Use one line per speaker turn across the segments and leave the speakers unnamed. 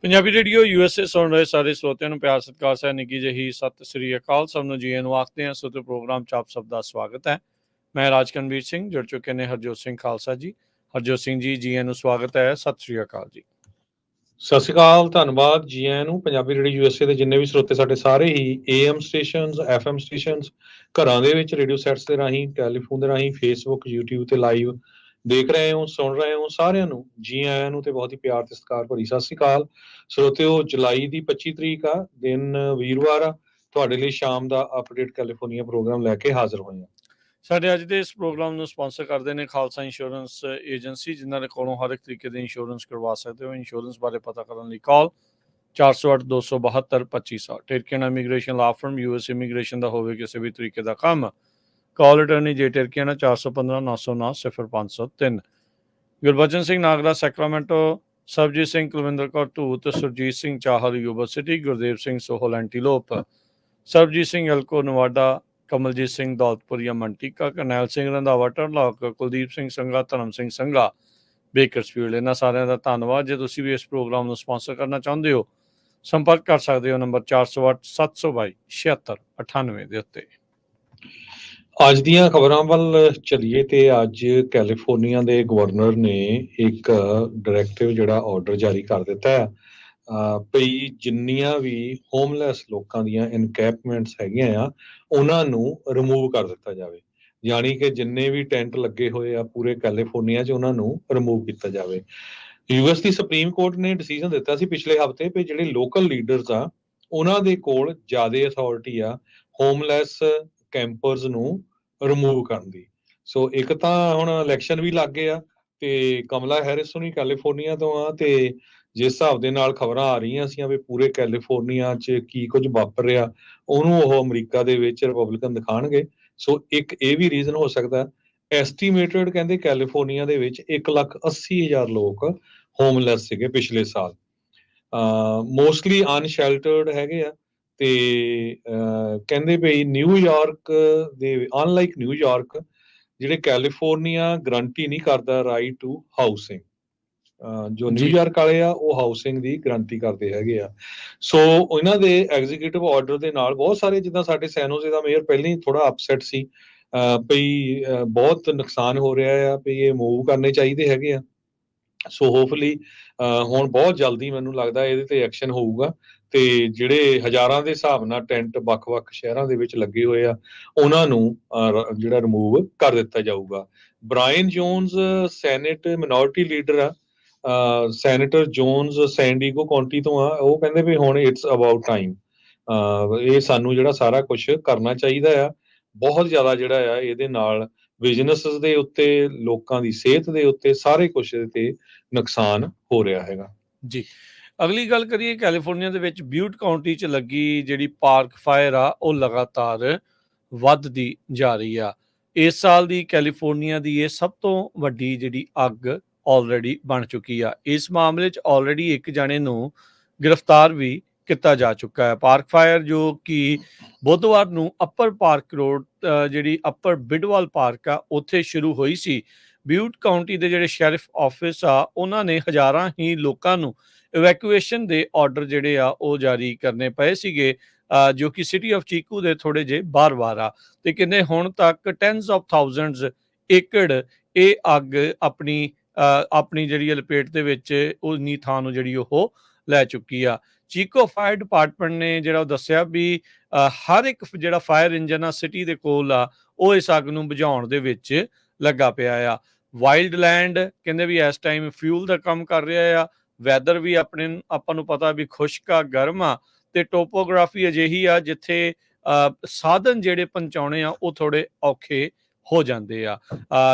Punjabi radio USA ਸੁਣ ਰਹੇ ਸਾਰੇ ਸਰੋਤਿਆਂ ਨੂੰ ਪਿਆਰ ਸਤਿਕਾਰ ਸਹਿ ਨਿੱਘੀ ਜਿਹੀ ਸਤਿ ਸ੍ਰੀ ਅਕਾਲ। ਸਭ ਨੂੰ ਜੀ ਆਇਆਂ ਨੂੰ ਆਖਦੇ ਹਾਂ। ਸੋ ਪ੍ਰੋਗਰਾਮ 'ਚ ਆਪ ਸਭ ਦਾ ਸਵਾਗਤ ਹੈ। ਮੈਂ ਰਾਜਕਨਵੀਰ ਸਿੰਘ, ਜੁੜ ਚੁੱਕੇ ਨੇ ਹਰਜੋਤ ਸਿੰਘ ਖਾਲਸਾ ਜੀ। ਹਰਜੋਤ ਸਿੰਘ ਜੀ, ਜੀ ਆਇਆਂ ਨੂੰ ਸਵਾਗਤ ਹੈ। ਸਤਿ ਸ੍ਰੀ ਅਕਾਲ ਜੀ।
ਸਤਿ ਸ਼੍ਰੀ ਅਕਾਲ, ਧੰਨਵਾਦ ਜੀ ਆਇਆਂ ਨੂੰ। ਪੰਜਾਬੀ ਰੇਡੀਓ USA ਦੇ ਜਿੰਨੇ ਵੀ ਸਰੋਤੇ ਸਾਡੇ ਸਾਰੇ ਹੀ AM ਸਟੇਸ਼ਨਸ, FM ਸਟੇਸ਼ਨਸ, ਘਰਾਂ ਦੇ ਵਿੱਚ ਰੇਡੀਓ ਸੈਟਸ ਦੇ ਰਾਹੀਂ, ਟੈਲੀਫੋਨ ਦੇ ਰਾਹੀਂ, ਫੇਸਬੁੱਕ, YouTube ਤੇ ਲਾਈਵ ਦੇਖ ਰਹੇ ਹੋ, ਸੁਣ ਰਹੇ ਹੋ, ਸਾਰਿਆਂ ਨੂੰ ਜੀ ਆਇਆਂ ਨੂੰ ਤੇ ਬਹੁਤ ਹੀ ਪਿਆਰ ਤੇ ਸਤਿਕਾਰ ਭਰੀ ਸਤਿ ਸ਼੍ਰੀ ਅਕਾਲ। ਸਰੋਤਿਓ, ਜੁਲਾਈ ਦੀ 25 ਤਰੀਕ ਆ, ਦਿਨ ਵੀਰਵਾਰ ਆ। ਤੁਹਾਡੇ ਲਈ ਸ਼ਾਮ ਦਾ ਅਪਡੇਟ ਕੈਲੀਫੋਰਨੀਆ ਪ੍ਰੋਗਰਾਮ ਲੈ ਕੇ ਹਾਜ਼ਰ ਹੋਏ ਹਾਂ।
ਸਾਡੇ ਅੱਜ ਦੇ ਇਸ ਪ੍ਰੋਗਰਾਮ ਨੂੰ ਸਪਾਂਸਰ ਕਰਦੇ ਨੇ ਖਾਲਸਾ ਇੰਸ਼ੋਰੈਂਸ ਏਜੰਸੀ, ਜਿਨ੍ਹਾਂ ਦੇ ਕੋਲੋਂ ਹਰ ਇੱਕ ਤਰੀਕੇ ਦੇ ਇੰਸ਼ੋਰੈਂਸ ਕਰਵਾ ਸਕਦੇ ਹੋ। ਇੰਸ਼ੋਰੈਂਸ ਬਾਰੇ ਪਤਾ ਕਰਨ ਲਈ call 408-272-2500। Tirkiana immigration law firm, US immigration ਦਾ ਹੋਵੇ ਕਿਸੇ ਵੀ ਤਰੀਕੇ ਦਾ ਕੰਮ, call attorney J Tirkiana 415-909-0503। Gurbachan Singh Nagra Sacramento, Sarabjit Singh Kulwinder Kaur Dhoot, Surjit Singh Chahal Yuba City, Gurdev Singh Sohal Antelope, Sarabjit Singh Elko Nevada, Kamaljit Singh Daulatpuria Manteca, Karnail Singh Randhawa Turlock, Kuldeep Singh Sangha, Dharam Singh Sangha Bakersfield. ਇਹਨਾਂ ਸਾਰਿਆਂ ਦਾ ਧੰਨਵਾਦ। ਜੇ ਤੁਸੀਂ ਵੀ ਇਸ ਪ੍ਰੋਗਰਾਮ ਨੂੰ ਸਪਾਂਸਰ ਕਰਨਾ ਚਾਹੁੰਦੇ ਹੋ, ਸੰਪਰਕ ਕਰ ਸਕਦੇ ਹੋ ਨੰਬਰ 408-722-7698 ਦੇ ਉੱਤੇ।
ਅੱਜ ਦੀਆਂ ਖਬਰਾਂ ਵੱਲ ਚੱਲੀਏ ਤੇ ਅੱਜ ਕੈਲੀਫੋਰਨੀਆ ਦੇ ਗਵਰਨਰ ਨੇ ਇੱਕ ਡਾਇਰੈਕਟਿਵ ਜਿਹੜਾ ਆਰਡਰ ਜਾਰੀ ਕਰ ਦਿੱਤਾ ਹੈ ਭਈ ਜਿੰਨੀਆਂ ਵੀ ਹੋਮਲੈਸ ਲੋਕਾਂ ਦੀਆਂ ਇਨਕੈਂਪਮੈਂਟਸ ਹੈਗੀਆਂ ਆ, ਉਹਨਾਂ ਨੂੰ ਰਿਮੂਵ ਕਰ ਦਿੱਤਾ ਜਾਵੇ। ਯਾਨੀ ਕਿ ਜਿੰਨੇ ਵੀ ਟੈਂਟ ਲੱਗੇ ਹੋਏ ਆ ਪੂਰੇ ਕੈਲੀਫੋਰਨੀਆ 'ਚ, ਉਹਨਾਂ ਨੂੰ ਰਿਮੂਵ ਕੀਤਾ ਜਾਵੇ। US ਦੀ ਸੁਪਰੀਮ ਕੋਰਟ ਨੇ ਡਿਸੀਜਨ ਦਿੱਤਾ ਸੀ ਪਿਛਲੇ ਹਫ਼ਤੇ ਵੀ ਜਿਹੜੇ ਲੋਕਲ ਲੀਡਰਸ ਆ, ਉਹਨਾਂ ਦੇ ਕੋਲ ਜ਼ਿਆਦਾ ਅਥਾਰਟੀ ਆ ਹੋਮਲੈਸ ਕੈਂਪਰਸ ਨੂੰ ਰਿਮੂਵ ਕਰਨ ਦੀ। ਸੋ ਇੱਕ ਤਾਂ ਹੁਣ ਇਲੈਕਸ਼ਨ ਵੀ ਲੱਗ ਗਏ ਆ ਤੇ ਕਮਲਾ ਹੈਰਿਸ ਹੁਣੀ ਕੈਲੀਫੋਰਨੀਆ ਤੋਂ ਆ, ਤੇ ਜਿਸ ਹਿਸਾਬ ਦੇ ਨਾਲ ਖਬਰਾਂ ਆ ਰਹੀਆਂ ਸੀ ਵੀ ਪੂਰੇ ਕੈਲੀਫੋਰਨੀਆ 'ਚ ਕੀ ਕੁਝ ਵਾਪਰ ਰਿਹਾ, ਉਹਨੂੰ ਉਹ ਅਮਰੀਕਾ ਦੇ ਵਿੱਚ ਰਿਪਬਲਿਕਨ ਦਿਖਾਣਗੇ। ਸੋ ਇੱਕ ਇਹ ਵੀ ਰੀਜ਼ਨ ਹੋ ਸਕਦਾ। ਐਸਟੀਮੇਟਡ ਕਹਿੰਦੇ ਕੈਲੀਫੋਰਨੀਆ ਦੇ ਵਿੱਚ 1,80,000 ਲੋਕ ਹੋਮਲੈਸ ਸੀਗੇ ਪਿਛਲੇ ਸਾਲ। ਮੋਸਟਲੀ ਅਨਸ਼ੈਲਟਰਡ ਹੈਗੇ ਆ। ਤੇ ਕਹਿੰਦੇ ਭਈ ਨਿਊਯਾਰਕ ਦੇ ਅਨਲਾਈਕ ਨਿਊਯਾਰਕ, ਜਿਹੜੇ ਕੈਲੀਫੋਰਨੀਆ ਗਰੰਟੀ ਨਹੀਂ ਕਰਦਾ ਰਾਈਟ ਟੂ ਹਾਊਸਿੰਗ। ਜੋ ਨਿਊਯਾਰਕ ਵਾਲੇ ਆ ਉਹ ਹਾਊਸਿੰਗ ਦੀ ਗਰੰਟੀ ਕਰਦੇ ਹੈਗੇ ਆ। ਸੋ ਇਹਨਾਂ ਦੇ ਐਗਜ਼ੀਕਿਊਟਿਵ ਆਰਡਰ ਦੇ ਨਾਲ ਬਹੁਤ ਸਾਰੇ, ਜਿੱਦਾਂ ਸਾਡੇ ਸੈਨੋਜ਼ੇ ਦਾ ਮੇਅਰ ਪਹਿਲਾਂ ਹੀ ਥੋੜਾ ਅਪਸੈਟ ਸੀ ਭਈ ਬਹੁਤ ਨੁਕਸਾਨ ਹੋ ਰਿਹਾ ਆ, ਭਈ ਇਹ ਮੂਵ ਕਰਨੇ ਚਾਹੀਦੇ ਹੈਗੇ ਆ। ਸੋ ਹੋਪਫੁਲੀ ਹੁਣ ਬਹੁਤ ਜਲਦੀ ਮੈਨੂੰ ਲੱਗਦਾ ਇਹਦੇ ਤੇ ਐਕਸ਼ਨ ਹੋਊਗਾ ਤੇ ਜਿਹੜੇ ਹਜ਼ਾਰਾਂ ਦੇ ਹਿਸਾਬ ਨਾਲ ਟੈਂਟ ਵੱਖ-ਵੱਖ ਸ਼ਹਿਰਾਂ ਦੇ ਵਿੱਚ ਲੱਗੇ ਹੋਏ ਆ, ਉਹਨਾਂ ਨੂੰ ਜਿਹੜਾ ਰਿਮੂਵ ਕਰ ਦਿੱਤਾ ਜਾਊਗਾ। Brian Jones senate minority leader ਆ, ਸੈਨੇਟਰ ਜੋਨਸ ਸੈਂਡੀਗੋ ਕਾਉਂਟੀ ਤੋਂ ਆ। ਉਹ ਕਹਿੰਦੇ ਵੀ ਹੁਣ ਇਟਸ ਅਬਾਊਟ ਟਾਈਮ, ਇਹ ਸਾਨੂੰ ਜਿਹੜਾ ਸਾਰਾ ਕੁਝ ਕਰਨਾ ਚਾਹੀਦਾ ਆ। ਬਹੁਤ ਜ਼ਿਆਦਾ ਜਿਹੜਾ ਆ ਇਹਦੇ ਨਾਲ ਬਿਜ਼ਨੈਸਿਸ ਦੇ ਉੱਤੇ, ਲੋਕਾਂ ਦੀ ਸਿਹਤ ਦੇ ਉੱਤੇ, ਸਾਰੇ ਕੁਝ ਤੇ ਨੁਕਸਾਨ ਹੋ ਰਿਹਾ ਹੈਗਾ
ਜੀ। ਅਗਲੀ ਗੱਲ ਕਰੀਏ, ਕੈਲੀਫੋਰਨੀਆ ਦੇ ਵਿੱਚ ਬਿਊਟ ਕਾਉਂਟੀ 'ਚ ਲੱਗੀ ਜਿਹੜੀ ਪਾਰਕ ਫਾਇਰ ਆ, ਉਹ ਲਗਾਤਾਰ ਵੱਧਦੀ ਜਾ ਰਹੀ ਆ। ਇਸ ਸਾਲ ਦੀ ਕੈਲੀਫੋਰਨੀਆ ਦੀ ਇਹ ਸਭ ਤੋਂ ਵੱਡੀ ਜਿਹੜੀ ਅੱਗ ਆਲਰੇਡੀ ਬਣ ਚੁੱਕੀ ਆ। ਇਸ ਮਾਮਲੇ 'ਚ ਆਲਰੇਡੀ ਇੱਕ ਜਣੇ ਨੂੰ ਗ੍ਰਿਫਤਾਰ ਵੀ ਕੀਤਾ ਜਾ ਚੁੱਕਾ ਹੈ। ਪਾਰਕ ਫਾਇਰ ਜੋ ਕਿ ਬੁੱਧਵਾਰ ਨੂੰ ਅੱਪਰ ਪਾਰਕ ਰੋਡ, ਜਿਹੜੀ ਅੱਪਰ ਬਿਡਵਾਲ ਪਾਰਕ ਆ, ਉੱਥੇ ਸ਼ੁਰੂ ਹੋਈ ਸੀ। ਬਿਊਟ ਕਾਉਂਟੀ ਦੇ ਜਿਹੜੇ ਸ਼ੈਰਿਫ ਆਫਿਸ ਆ, ਉਹਨਾਂ ਨੇ ਹਜ਼ਾਰਾਂ ਹੀ ਲੋਕਾਂ ਨੂੰ ਇਵੈਕੂਏਸ਼ਨ ਦੇ ਆਰਡਰ ਜਿਹੜੇ ਆ ਉਹ ਜਾਰੀ ਕਰਨੇ ਪਏ ਸੀਗੇ, ਜੋ ਕਿ ਸਿਟੀ ਆਫ ਚੀਕੂ ਦੇ ਥੋੜੇ ਜਿਹੇ ਬਾਹਰ ਆ। ਤੇ ਕਹਿੰਦੇ ਹੁਣ ਤੱਕ ਟੈਨਸ ਆਫ ਥਾਊਜ਼ੈਂਡਸ ਏਕੜ ਇਹ ਅੱਗ ਆਪਣੀ ਜਿਹੜੀ ਲਪੇਟ ਦੇ ਵਿੱਚ ਉਨੀ ਥਾਂ ਨੂੰ ਜਿਹੜੀ ਉਹ ਲੈ ਚੁੱਕੀ ਆ। ਚੀਕੋ ਫਾਇਰ ਡਿਪਾਰਟਮੈਂਟ ਨੇ ਜਿਹੜਾ ਉਹ ਦੱਸਿਆ ਵੀ ਹਰ ਇੱਕ ਜਿਹੜਾ ਫਾਇਰ ਇੰਜਨ ਆ ਸਿਟੀ ਦੇ ਕੋਲ ਆ, ਉਹ ਇਸ ਅੱਗ ਨੂੰ ਬੁਝਾਉਣ ਦੇ ਵਿੱਚ ਲੱਗਾ ਪਿਆ ਆ। ਵਾਈਲਡ ਲੈਂਡ ਕਹਿੰਦੇ ਵੀ ਇਸ ਟਾਈਮ ਫਿਊਲ ਦਾ ਕੰਮ ਕਰ ਰਿਹਾ ਆ। ਵੈਦਰ ਵੀ ਆਪਾਂ ਨੂੰ ਪਤਾ ਵੀ ਖੁਸ਼ਕ ਆ, ਗਰਮ ਆ, ਤੇ ਟੋਪੋਗ੍ਰਾਫੀ ਅਜਿਹੀ ਆ ਜਿੱਥੇ ਸਾਧਨ ਜਿਹੜੇ ਪਹੁੰਚਾਉਣੇ ਆ ਉਹ ਥੋੜੇ ਔਖੇ ਹੋ ਜਾਂਦੇ ਆ।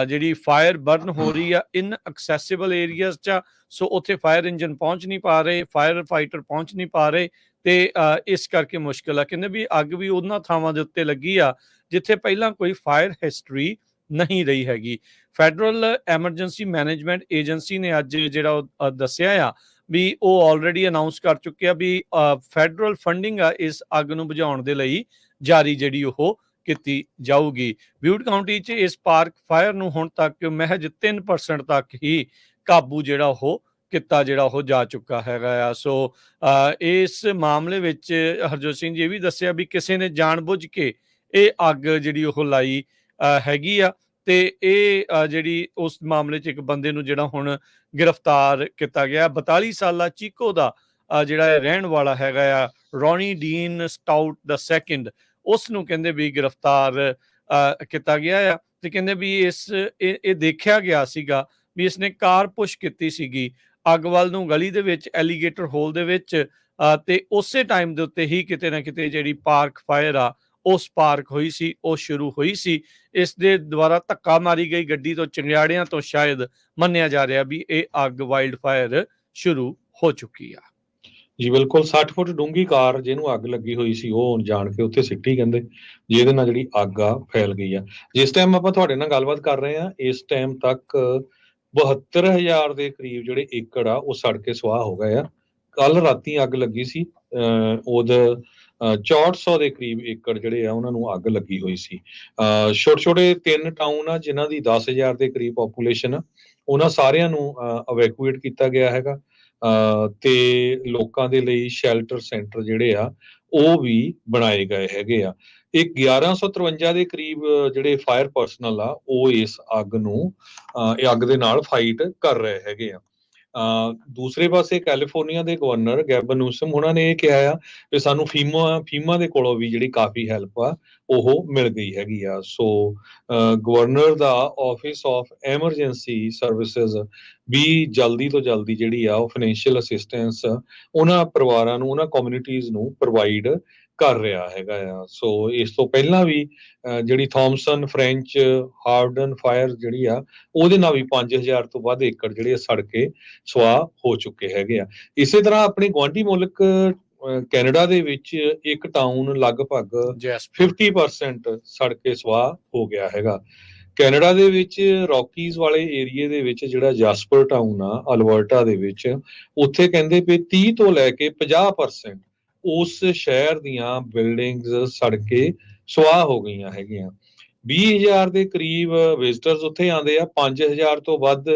ਜਿਹੜੀ ਫਾਇਰ ਬਰਨ ਹੋ ਰਹੀ ਆ ਇਨ ਐਕਸੈਸਿਬਲ ਏਰੀਆਜ਼ 'ਚ, ਸੋ ਉੱਥੇ ਫਾਇਰ ਇੰਜਨ ਪਹੁੰਚ ਨਹੀਂ ਪਾ ਰਹੇ, ਫਾਇਰ ਫਾਈਟਰ ਪਹੁੰਚ ਨਹੀਂ ਪਾ ਰਹੇ, ਤੇ ਇਸ ਕਰਕੇ ਮੁਸ਼ਕਿਲ ਆ। ਕਹਿੰਦੇ ਵੀ ਅੱਗ ਵੀ ਉਹਨਾਂ ਥਾਵਾਂ ਦੇ ਉੱਤੇ ਲੱਗੀ ਆ ਜਿੱਥੇ ਪਹਿਲਾਂ ਕੋਈ ਫਾਇਰ ਹਿਸਟਰੀ ਨਹੀਂ ਰਹੀ ਹੈਗੀ। ਫੈਡਰਲ ਐਮਰਜੈਂਸੀ ਮੈਨੇਜਮੈਂਟ ਏਜੰਸੀ ਨੇ ਅੱਜ ਜਿਹੜਾ ਉਹ ਦੱਸਿਆ ਆ ਵੀ ਉਹ ਆਲਰੇਡੀ ਅਨਾਉਂਸ ਕਰ ਚੁੱਕਿਆ ਵੀ ਫੈਡਰਲ ਫੰਡਿੰਗ ਆ ਇਸ ਅੱਗ ਨੂੰ ਬੁਝਾਉਣ ਦੇ ਲਈ ਜਾਰੀ ਜਿਹੜੀ ਉਹ ਕੀਤੀ ਜਾਊਗੀ। ਬਿਊਟ ਕਾਉਂਟੀ 'ਚ ਇਸ ਪਾਰਕ ਫਾਇਰ ਨੂੰ ਹੁਣ ਤੱਕ ਮਹਿਜ 3% ਤੱਕ ਹੀ ਕਾਬੂ ਜਿਹੜਾ ਉਹ ਕੀਤਾ ਜਿਹੜਾ ਉਹ ਜਾ ਚੁੱਕਾ ਹੈਗਾ ਆ। ਸੋ ਇਸ ਮਾਮਲੇ ਵਿੱਚ ਹਰਜੋਤ ਸਿੰਘ ਜੀ ਇਹ ਵੀ ਦੱਸਿਆ ਵੀ ਕਿਸੇ ਨੇ ਜਾਣਬੁੱਝ ਕੇ ਇਹ ਅੱਗ ਜਿਹੜੀ ਉਹ ਲਾਈ ਹੈਗੀ ਆ, ਤੇ ਇਹ ਜਿਹੜੀ ਉਸ ਮਾਮਲੇ 'ਚ ਇੱਕ ਬੰਦੇ ਨੂੰ ਜਿਹੜਾ ਹੁਣ ਗ੍ਰਿਫਤਾਰ ਕੀਤਾ ਗਿਆ। 42 ਸਾਲਾ ਚੀਕੋ ਦਾ ਜਿਹੜਾ ਇਹ ਰਹਿਣ ਵਾਲਾ ਹੈਗਾ ਆ, ਰੌਨੀ ਡੀਨ ਸਟਾਊਟ ਦਾ ਸੈਕਿੰਡ, ਉਸ ਨੂੰ ਕਹਿੰਦੇ ਵੀ ਗ੍ਰਿਫਤਾਰ ਕੀਤਾ ਗਿਆ ਆ। ਤੇ ਕਹਿੰਦੇ ਵੀ ਇਹ ਦੇਖਿਆ ਗਿਆ ਸੀਗਾ ਵੀ ਇਸਨੇ ਕਾਰ ਪੁਸ਼ ਕੀਤੀ ਸੀਗੀ ਅੱਗ ਵੱਲ ਨੂੰ ਗਲੀ ਦੇ ਵਿੱਚ, ਐਲੀਗੇਟਰ ਹੋਲ ਦੇ ਵਿੱਚ, ਤੇ ਉਸੇ ਟਾਈਮ ਦੇ ਉੱਤੇ ਹੀ ਕਿਤੇ ਨਾ ਕਿਤੇ ਜਿਹੜੀ ਪਾਰਕ ਫਾਇਰ ਆ ਉਹ ਸਪਾਰਕ ਹੋਈ ਸੀ, ਉਹ ਸ਼ੁਰੂ ਹੋਈ ਸੀ। ਇਸ ਦੇ ਦੁਆਰਾ ਧੱਕਾ ਮਾਰੀ ਗਈ ਗੱਡੀ ਤੋਂ, ਚੰਗਿਆੜਿਆਂ ਤੋਂ ਸ਼ਾਇਦ ਮੰਨਿਆ ਜਾ ਰਿਹਾ ਵੀ ਇਹ ਅੱਗ ਵਾਈਲਡ ਫਾਇਰ ਸ਼ੁਰੂ ਹੋ ਚੁੱਕੀ ਆ।
ਜੀ ਬਿਲਕੁਲ, 60 ਫੁੱਟ ਡੂੰਘੀ ਕਾਰ ਜਿਹਨੂੰ ਅੱਗ ਲੱਗੀ ਹੋਈ ਸੀ ਉਹ ਜਾਣ ਕੇ ਉੱਥੇ ਸਿੱਟੀ, ਕਹਿੰਦੇ ਜਿਹਦੇ ਨਾਲ ਜਿਹੜੀ ਅੱਗ ਆ ਫੈਲ ਗਈ ਆ। ਜਿਸ ਟਾਈਮ ਆਪਾਂ ਤੁਹਾਡੇ ਨਾਲ ਗੱਲਬਾਤ ਕਰ ਰਹੇ ਹਾਂ, ਇਸ ਟਾਈਮ ਤੱਕ 72,000 ਦੇ ਕਰੀਬ ਜਿਹੜੇ ਏਕੜ ਆ ਉਹ ਸੜ ਕੇ ਸੁਆਹ ਹੋ ਗਏ ਆ। ਕੱਲ ਰਾਤੀ ਅੱਗ ਲੱਗੀ ਸੀ, ਉਹਦਾ 6400 ਦੇ ਕਰੀਬ ਏਕੜ ਜਿਹੜੇ ਆ ਉਹਨਾਂ ਨੂੰ ਅੱਗ ਲੱਗੀ ਹੋਈ ਸੀ। ਛੋਟੇ ਛੋਟੇ 3 ਟਾਊਨ ਆ ਜਿਨ੍ਹਾਂ ਦੀ 10,000 ਦੇ ਕਰੀਬ ਪੋਪੂਲੇਸ਼ਨ ਆ, ਉਹਨਾਂ ਸਾਰਿਆਂ ਨੂੰ ਇਵੈਕੂਏਟ ਕੀਤਾ ਗਿਆ ਹੈਗਾ, ਤੇ ਲੋਕਾਂ ਦੇ ਲਈ ਸ਼ੈਲਟਰ ਸੈਂਟਰ ਜਿਹੜੇ ਆ ਉਹ ਵੀ ਬਣਾਏ ਗਏ ਹੈਗੇ ਆ। ਇਹ 1153 ਦੇ ਕਰੀਬ ਜਿਹੜੇ ਫਾਇਰ ਪਰਸਨਲ ਆ ਉਹ ਇਸ ਅੱਗ ਨੂੰ ਇਹ ਅੱਗ ਦੇ ਨਾਲ ਫਾਈਟ ਕਰ ਰਹੇ ਹੈਗੇ ਆ। ਦੂਸਰੇ ਪਾਸੇ ਕੈਲੀਫੋਰਨੀਆ ਦੇ ਗਵਰਨਰ ਗੈਬਨ ਨਿਊਸਮ ਉਹਨਾਂ ਨੇ ਇਹ ਕਿਹਾ ਆ ਕਿ ਸਾਨੂੰ ਫੀਮਾ ਦੇ ਕੋਲੋਂ ਵੀ ਜਿਹੜੀ ਕਾਫੀ ਹੈਲਪ ਆ ਉਹ ਮਿਲ ਗਈ ਹੈਗੀ ਆ। ਸੋ ਗਵਰਨਰ ਦਾ ਆਫਿਸ ਆਫ ਐਮਰਜੈਂਸੀ ਸਰਵਿਸਿਜ਼ ਵੀ ਜਲਦੀ ਤੋਂ ਜਲਦੀ ਜਿਹੜੀ ਆ ਉਹ ਫਾਈਨੈਂਸ਼ੀਅਲ ਅਸਿਸਟੈਂਸ ਉਹਨਾਂ ਪਰਿਵਾਰਾਂ ਨੂੰ, ਉਹਨਾਂ ਕਮਿਊਨਿਟੀਜ਼ ਨੂੰ ਪ੍ਰੋਵਾਈਡ ਕਰ ਰਿਹਾ ਹੈਗਾ ਆ। ਸੋ ਇਸ ਤੋਂ ਪਹਿਲਾਂ ਵੀ ਜਿਹੜੀ ਥਾਮਸਨ ਫ੍ਰੈਂਚ ਹਾਰਡਨ ਫਾਇਰ ਜਿਹੜੀ ਆ ਉਹਦੇ ਨਾਲ ਵੀ 5,000 ਤੋਂ ਵੱਧ ਏਕੜ ਜਿਹੜੇ ਸੜ ਕੇ ਸੁਆਹ ਹੋ ਚੁੱਕੇ ਹੈਗੇ ਆ। ਇਸੇ ਤਰ੍ਹਾਂ ਆਪਣੇ ਗੁਆਂਢੀ ਮੁਲਕ ਕੈਨੇਡਾ ਦੇ ਵਿੱਚ ਇੱਕ ਟਾਊਨ ਲਗਭਗ 50% ਸੜ ਕੇ ਸੁਆਹ ਹੋ ਗਿਆ ਹੈਗਾ। ਕੈਨੇਡਾ ਦੇ ਵਿੱਚ ਰੌਕੀਜ਼ ਵਾਲੇ ਏਰੀਏ ਦੇ ਵਿੱਚ ਜਿਹੜਾ ਜਾਸਪਰ ਟਾਊਨ ਆ ਅਲਬਰਟਾ ਦੇ ਵਿੱਚ, ਉੱਥੇ ਕਹਿੰਦੇ ਵੀ 30 ਤੋਂ ਲੈ ਕੇ 50% ਉਸ ਸ਼ਹਿਰ ਦੀਆਂ ਬਿਲਡਿੰਗਸ ਸੜ ਕੇ ਸੁਆਹ ਹੋ ਗਈਆਂ ਹੈਗੀਆਂ। 20,000 ਦੇ ਕਰੀਬ ਵਿਜ਼ਟਰਸ ਉੱਥੇ ਆਉਂਦੇ ਆ, 5,000 ਤੋਂ ਵੱਧ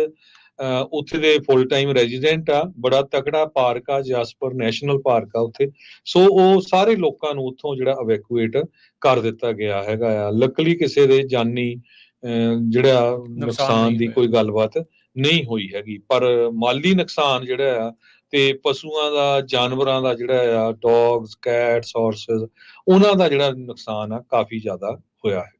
ਉੱਥੇ ਦੇ ਫੁੱਲ ਟਾਈਮ ਰੈਜ਼ੀਡੈਂਟ ਆ। ਬੜਾ ਤਕੜਾ ਪਾਰਕ ਆ, ਜਾਸਪਰ ਨੈਸ਼ਨਲ ਪਾਰਕ ਆ ਉੱਥੇ। ਸੋ ਉਹ ਸਾਰੇ ਲੋਕਾਂ ਨੂੰ ਉੱਥੋਂ ਜਿਹੜਾ ਇਵੈਕੂਏਟ ਕਰ ਦਿੱਤਾ ਗਿਆ ਹੈਗਾ ਆ। ਲੱਕਲੀ ਕਿਸੇ ਦੇ ਜਾਨੀ ਜਿਹੜਾ ਨੁਕਸਾਨ ਦੀ ਕੋਈ ਗੱਲਬਾਤ ਨਹੀਂ ਹੋਈ ਹੈਗੀ, ਪਰ ਮਾਲੀ ਨੁਕਸਾਨ ਜਿਹੜਾ ਆ ਤੇ ਪਸ਼ੂਆਂ ਦਾ, ਜਾਨਵਰਾਂ ਦਾ ਜਿਹੜਾ ਆ, ਡੌਗਸ, ਕੈਟਸ, ਹਾਰਸਸ, ਉਹਨਾਂ ਦਾ ਜਿਹੜਾ ਨੁਕਸਾਨ ਆ ਕਾਫੀ ਜ਼ਿਆਦਾ ਹੋਇਆ ਹੈ।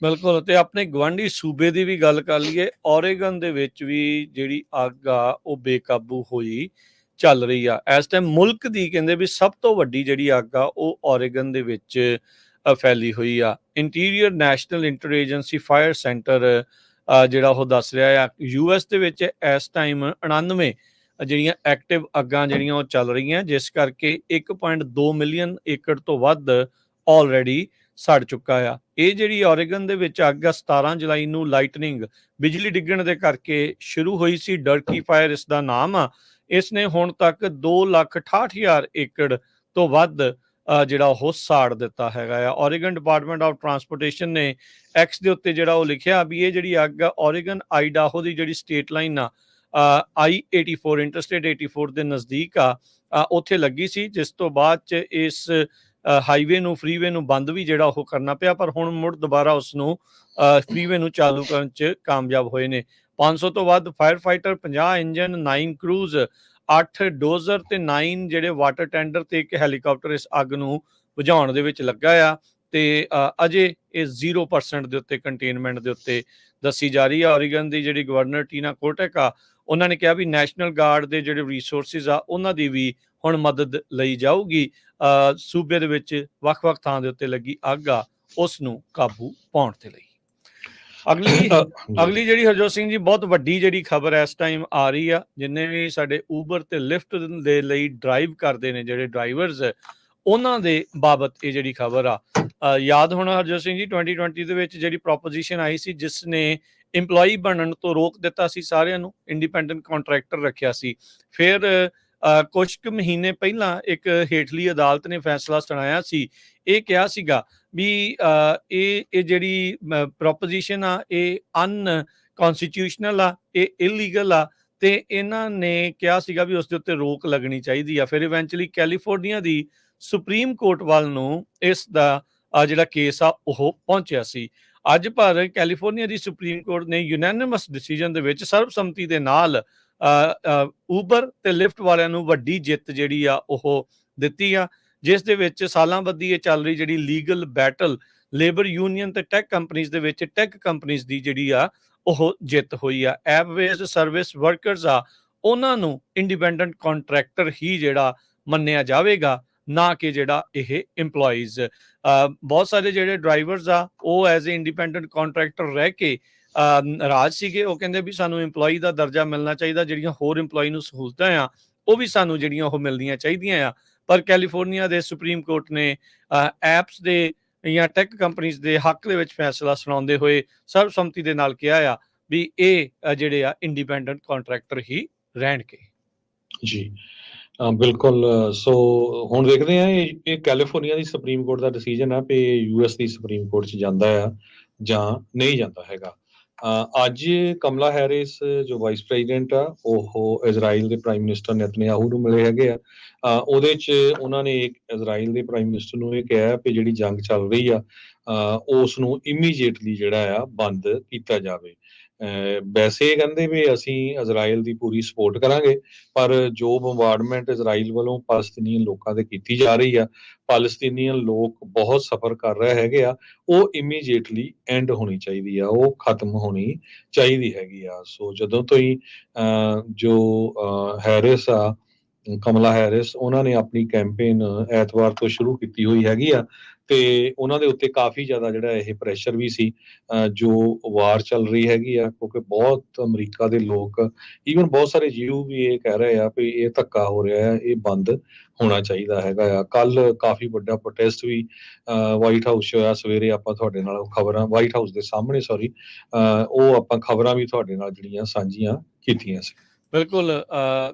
ਬਿਲਕੁਲ, ਤੇ ਆਪਣੇ ਗਵਾਂਢੀ ਸੂਬੇ ਦੀ ਵੀ ਗੱਲ ਕਰ ਲਈਏ, ਓਰੇਗਨ ਦੇ ਵਿੱਚ ਵੀ ਜਿਹੜੀ ਅੱਗ ਆ ਉਹ ਬੇਕਾਬੂ ਹੋਈ ਚੱਲ ਰਹੀ ਆ ਇਸ ਟਾਈਮ। ਮੁਲਕ ਦੀ ਕਹਿੰਦੇ ਵੀ ਸਭ ਤੋਂ ਵੱਡੀ ਜਿਹੜੀ ਅੱਗ ਆ ਉਹ ਓਰੇਗਨ ਦੇ ਵਿੱਚ ਫੈਲੀ ਹੋਈ ਆ। Interior national inter agency fire centre ਜਿਹੜਾ ਉਹ ਦੱਸ ਰਿਹਾ ਆ US ਦੇ ਵਿੱਚ ਇਸ ਟਾਈਮ 99 ਜਿਹੜੀਆਂ ਐਕਟਿਵ ਅੱਗਾਂ ਜਿਹੜੀਆਂ ਉਹ ਚੱਲ ਰਹੀਆਂ, ਜਿਸ ਕਰਕੇ 1.2 ਮਿਲੀਅਨ ਏਕੜ ਤੋਂ ਵੱਧ ਆਲਰੇਡੀ ਸੜ ਚੁੱਕਾ ਆ। ਇਹ ਜਿਹੜੀ ਓਰੇਗਨ ਦੇ ਵਿੱਚ ਅੱਗ 17 ਜੁਲਾਈ ਨੂੰ ਲਾਈਟਨਿੰਗ, ਬਿਜਲੀ ਡਿੱਗਣ ਦੇ ਕਰਕੇ ਸ਼ੁਰੂ ਹੋਈ ਸੀ। ਡਰਕੀ ਫਾਇਰ ਇਸ ਦਾ ਨਾਮ ਆ। ਇਸ ਨੇ ਹੁਣ ਤੱਕ 2,68,000 ਏਕੜ ਤੋਂ ਵੱਧ ਜਿਹੜਾ ਉਹ ਸਾੜ ਦਿੱਤਾ ਹੈਗਾ ਆ। ਓਰੇਗਨ ਡਿਪਾਰਟਮੈਂਟ ਆਫ ਟਰਾਂਸਪੋਰਟੇਸ਼ਨ ਨੇ ਐਕਸ ਦੇ ਉੱਤੇ ਜਿਹੜਾ ਉਹ ਲਿਖਿਆ ਵੀ ਇਹ ਜਿਹੜੀ ਅੱਗ ਓਰੇਗਨ ਆਈਡਾਹੋ ਦੀ ਜਿਹੜੀ ਸਟੇਟ ਲਾਈਨ ਆ I-84 ਇੰਟਰਸਟੇਟ 84 ਦੇ ਨਜ਼ਦੀਕ ਆ, ਉੱਥੇ ਲੱਗੀ ਸੀ, ਜਿਸ ਤੋਂ ਬਾਅਦ ਚ ਇਸ ਹਾਈਵੇ ਨੂੰ, ਫਰੀਵੇ ਨੂੰ ਬੰਦ ਵੀ ਜਿਹੜਾ ਉਹ ਕਰਨਾ ਪਿਆ, ਪਰ ਹੁਣ ਮੁੜ ਦੁਬਾਰਾ ਉਸ ਨੂੰ ਫਰੀਵੇ ਨੂੰ ਚਾਲੂ ਕਰਨ ਚ ਕਾਮਯਾਬ ਹੋਏ ਨੇ। 500 ਤੋਂ ਵੱਧ ਫਾਇਰ ਫਾਈਟਰ, 50 ਇੰਜਨ, 9 ਕਰੂਜ਼, 8 ਡੋਜ਼ਰ ਤੇ 9 ਜਿਹੜੇ ਵਾਟਰ ਟੈਂਡਰ ਤੇ ਇੱਕ ਹੈਲੀਕਾਪਟਰ ਇਸ ਅੱਗ ਨੂੰ ਬੁਝਾਉਣ ਦੇ ਵਿੱਚ ਲੱਗਾ ਆ। ਤੇ ਅਜੇ ਇਹ 0% ਦੇ ਉੱਤੇ ਕੰਟੇਨਮੈਂਟ ਦੇ ਉੱਤੇ ਦੱਸੀ ਜਾ ਰਹੀ ਆ। ਓਰੇਗਨ ਦੀ ਜਿਹੜੀ ਗਵਰਨਰ ਟੀਨਾ ਕੋਟੈਕ ਆ, ਉਹਨਾਂ ਨੇ ਕਿਹਾ ਵੀ ਨੈਸ਼ਨਲ ਗਾਰਡ ਦੇ ਜਿਹੜੇ ਰਿਸੋਰਸਿਸ ਆ ਉਹਨਾਂ ਦੀ ਵੀ ਹੁਣ ਮਦਦ ਲਈ ਜਾਊਗੀ। ਸੂਬੇ ਦੇ ਵਿੱਚ ਵੱਖ-ਵੱਖ ਥਾਂ ਦੇ ਉੱਤੇ ਲੱਗੀ ਅੱਗ ਆ ਉਸ ਨੂੰ ਕਾਬੂ ਪਾਉਣ ਦੇ ਲਈ। ਅਗਲੀ ਜਿਹੜੀ ਹਰਜੋਤ ਸਿੰਘ ਜੀ ਬਹੁਤ ਵੱਡੀ ਜਿਹੜੀ ਖਬਰ ਇਸ ਟਾਈਮ ਆ ਰਹੀ ਆ, ਜਿੰਨੇ ਵੀ ਸਾਡੇ ਊਬਰ ਤੇ ਲਿਫਟ ਦੇ ਲਈ ਡਰਾਈਵ ਕਰਦੇ ਨੇ ਜਿਹੜੇ ਡਰਾਈਵਰਸ, ਉਹਨਾਂ ਦੇ ਬਾਬਤ ਇਹ ਜਿਹੜੀ ਖਬਰ ਆ। ਯਾਦ ਹੋਣਾ ਹਰਜੋਤ ਸਿੰਘ ਜੀ 2020 ਦੇ ਵਿੱਚ ਜਿਹੜੀ ਪ੍ਰੋਪੋਜੀਸ਼ਨ ਆਈ ਸੀ, ਜਿਸ ਨੇ ਇੰਪਲੋਈ ਬਣਨ ਤੋਂ ਰੋਕ ਦਿੱਤਾ ਸੀ ਸਾਰਿਆਂ ਨੂੰ, ਇੰਡੀਪੈਂਡੈਂਟ ਕੰਟਰੈਕਟਰ ਰੱਖਿਆ ਸੀ। ਫਿਰ ਕੁਝ ਕੁ ਮਹੀਨੇ ਪਹਿਲਾਂ ਇੱਕ ਹੇਠਲੀ ਅਦਾਲਤ ਨੇ ਫੈਸਲਾ ਸੁਣਾਇਆ ਸੀ, ਇਹ ਕਿਹਾ ਸੀਗਾ ਵੀ ਇਹ ਜਿਹੜੀ ਪ੍ਰੋਪੋਜੀਸ਼ਨ ਆ ਇਹ ਅਨਕਨਸਟੀਟਿਊਸ਼ਨਲ ਆ, ਇਹ ਇਲੀਗਲ ਆ, ਤੇ ਇਹਨਾਂ ਨੇ ਕਿਹਾ ਸੀਗਾ ਵੀ ਉਸ ਦੇ ਉੱਤੇ ਰੋਕ ਲੱਗਣੀ ਚਾਹੀਦੀ ਆ। ਫਿਰ ਇਵੈਂਚੁਅਲੀ ਕੈਲੀਫੋਰਨੀਆ ਦੀ ਸੁਪਰੀਮ ਕੋਰਟ ਵੱਲ ਨੂੰ ਇਸ ਦਾ ਜਿਹੜਾ ਕੇਸ ਆ ਉਹ ਪਹੁੰਚਿਆ ਸੀ। ਅੱਜ ਪਰ ਕੈਲੀਫੋਰਨੀਆ ਦੀ ਸੁਪਰੀਮ ਕੋਰਟ ਨੇ ਯੂਨੈਨਿਮਸ ਡਿਸੀਜਨ ਦੇ ਵਿੱਚ ਸਰਬਸੰਮਤੀ ਦੇ ਨਾਲ ਊਬਰ ਤੇ ਲਿਫਟ ਵਾਲਿਆਂ ਨੂੰ ਵੱਡੀ ਜਿੱਤ ਜਿਹੜੀ ਆ ਉਹ ਦਿੱਤੀ ਆ, ਜਿਸ ਦੇ ਵਿੱਚ ਸਾਲਾਂ ਬੱਧੀ ਇਹ ਚੱਲ ਰਹੀ ਜਿਹੜੀ ਲੀਗਲ ਬੈਟਲ ਲੇਬਰ ਯੂਨੀਅਨ ਤੇ ਟੈਕ ਕੰਪਨੀਜ਼ ਦੇ ਵਿੱਚ ਟੈਕ ਕੰਪਨੀਜ਼ ਦੀ ਜਿਹੜੀ ਆ ਉਹ ਜਿੱਤ ਹੋਈ ਆ। ਐਪ ਬੇਸਡ ਸਰਵਿਸ ਵਰਕਰਸ ਆ, ਉਹਨਾਂ ਨੂੰ ਇੰਡੀਪੈਂਡੈਂਟ ਕੰਟਰੈਕਟਰ ਹੀ ਜਿਹੜਾ ਮੰਨਿਆ ਜਾਵੇਗਾ, ਨਾ ਕਿ ਜਿਹੜਾ ਇਹ EMPLOYEES। ਬਹੁਤ ਸਾਰੇ ਜਿਹੜੇ ਡਰਾਈਵਰਸ ਆ ਉਹ ਐਜ਼ ਏ ਇੰਡੀਪੈਂਡੈਂਟ ਕੰਟਰੈਕਟਰ ਰਹਿ ਕੇ ਨਾਰਾਜ਼ ਸੀਗੇ। ਉਹ ਕਹਿੰਦੇ ਵੀ ਸਾਨੂੰ EMPLOYEE ਦਾ ਦਰਜਾ ਮਿਲਣਾ ਚਾਹੀਦਾ, ਜਿਹੜੀਆਂ ਹੋਰ EMPLOYEE ਨੂੰ ਸਹੂਲਤਾਂ ਆ ਉਹ ਵੀ ਸਾਨੂੰ ਜਿਹੜੀਆਂ ਉਹ ਮਿਲਣੀਆਂ ਚਾਹੀਦੀਆਂ ਆ। ਪਰ ਕੈਲੀਫੋਰਨੀਆ ਦੇ ਸੁਪਰੀਮ ਕੋਰਟ ਨੇ ਐਪਸ ਦੇ ਜਾਂ ਟੈਕ ਕੰਪਨੀਜ਼ ਦੇ ਹੱਕ ਦੇ ਵਿੱਚ ਫੈਸਲਾ ਸੁਣਾਉਂਦੇ ਹੋਏ ਸਰਬਸੰਮਤੀ ਦੇ ਨਾਲ ਕਿਹਾ ਆ ਵੀ ਇਹ ਜਿਹੜੇ ਆ ਇੰਡੀਪੈਂਡੈਂਟ ਕੰਟਰੈਕਟਰ ਹੀ ਰਹਿਣਗੇ।
ਜੀ ਬਿਲਕੁਲ। ਸੋ ਹੁਣ ਦੇਖਦੇ ਆ ਇਹ ਕੈਲੀਫੋਰਨੀਆ ਦੀ ਸੁਪਰੀਮ ਕੋਰਟ ਦਾ ਡਿਸੀਜਨ ਆ ਵੀ US ਦੀ ਸੁਪਰੀਮ ਕੋਰਟ 'ਚ ਜਾਂਦਾ ਆ ਜਾਂ ਨਹੀਂ ਜਾਂਦਾ ਹੈਗਾ। ਅੱਜ ਕਮਲਾ ਹੈਰਿਸ ਜੋ ਵਾਈਸ ਪ੍ਰੈਜ਼ੀਡੈਂਟ ਆ ਉਹ ਇਜ਼ਰਾਈਲ ਦੇ ਪ੍ਰਾਈਮ ਮਿਨਿਸਟਰ ਨੇਤਨਯਾਹੂ ਨੂੰ ਮਿਲੇ ਹੈਗੇ ਆ। ਉਹਦੇ 'ਚ ਉਹਨਾਂ ਨੇ ਇਜ਼ਰਾਈਲ ਦੇ ਪ੍ਰਾਈਮ ਮਿਨਿਸਟਰ ਨੂੰ ਇਹ ਕਿਹਾ ਵੀ ਜਿਹੜੀ ਜੰਗ ਚੱਲ ਰਹੀ ਆ ਉਸ ਨੂੰ ਇਮੀਡੀਏਟਲੀ ਜਿਹੜਾ ਆ ਬੰਦ ਕੀਤਾ ਜਾਵੇ। ਵੈਸੇ ਕਹਿੰਦੇ ਵੀ ਅਸੀਂ ਇਜ਼ਰਾਈਲ ਦੀ ਪੂਰੀ ਸਪੋਰਟ ਕਰਾਂਗੇ, ਪਰ ਜੋ ਬੰਬਾਰਡਮੈਂਟ ਇਜ਼ਰਾਈਲ ਵੱਲੋਂ ਪਾਲਸਤੀਨੀਅਨ ਲੋਕਾਂ ਤੇ ਕੀਤੀ ਜਾ ਰਹੀ ਆ, ਪਾਲਸਤੀਨੀਅਨ ਲੋਕ ਬਹੁਤ ਸਫਰ ਕਰ ਰਹੇ ਹੈਗੇ ਆ, ਉਹ ਇਮੀਡੀਏਟਲੀ ਐਂਡ ਹੋਣੀ ਚਾਹੀਦੀ ਆ, ਉਹ ਖਤਮ ਹੋਣੀ ਚਾਹੀਦੀ ਹੈਗੀ ਆ। ਸੋ ਜਦੋਂ ਤੋਂ ਹੀ ਜੋ ਹੈਰਿਸ ਆ ਕਮਲਾ ਹੈਰਿਸ ਉਹਨਾਂ ਨੇ ਆਪਣੀ ਕੈਂਪੇਨ ਐਤਵਾਰ ਤੋਂ ਸ਼ੁਰੂ ਕੀਤੀ ਹੋਈ ਹੈਗੀ ਆ ਤੇ ਉਹਨਾਂ ਦੇ ਉੱਤੇ ਕਾਫੀ ਜ਼ਿਆਦਾ ਜਿਹੜਾ ਇਹ ਪ੍ਰੈਸ਼ਰ ਵੀ ਸੀ ਜੋ ਵਾਰ ਚੱਲ ਰਹੀ ਹੈਗੀ ਆ, ਕਿਉਂਕਿ ਬਹੁਤ ਅਮਰੀਕਾ ਦੇ ਲੋਕ ਈਵਨ ਬਹੁਤ ਸਾਰੇ ਜੀਓ ਵੀ ਇਹ ਕਹਿ ਰਹੇ ਆ ਵੀ ਇਹ ਧੱਕਾ ਹੋ ਰਿਹਾ ਹੈ, ਇਹ ਬੰਦ ਹੋਣਾ ਚਾਹੀਦਾ ਹੈਗਾ ਆ। ਕੱਲ ਕਾਫੀ ਵੱਡਾ ਪ੍ਰੋਟੈਸਟ ਵੀ ਵਾਈਟ ਹਾਊਸ 'ਚ ਹੋਇਆ। ਸਵੇਰੇ ਆਪਾਂ ਤੁਹਾਡੇ ਨਾਲ ਖਬਰਾਂ ਵਾਈਟ ਹਾਊਸ ਦੇ ਸਾਹਮਣੇ ਉਹ ਆਪਾਂ ਖਬਰਾਂ ਵੀ ਤੁਹਾਡੇ ਨਾਲ ਜਿਹੜੀਆਂ ਸਾਂਝੀਆਂ ਕੀਤੀਆਂ ਸੀ।
ਬਿਲਕੁਲ।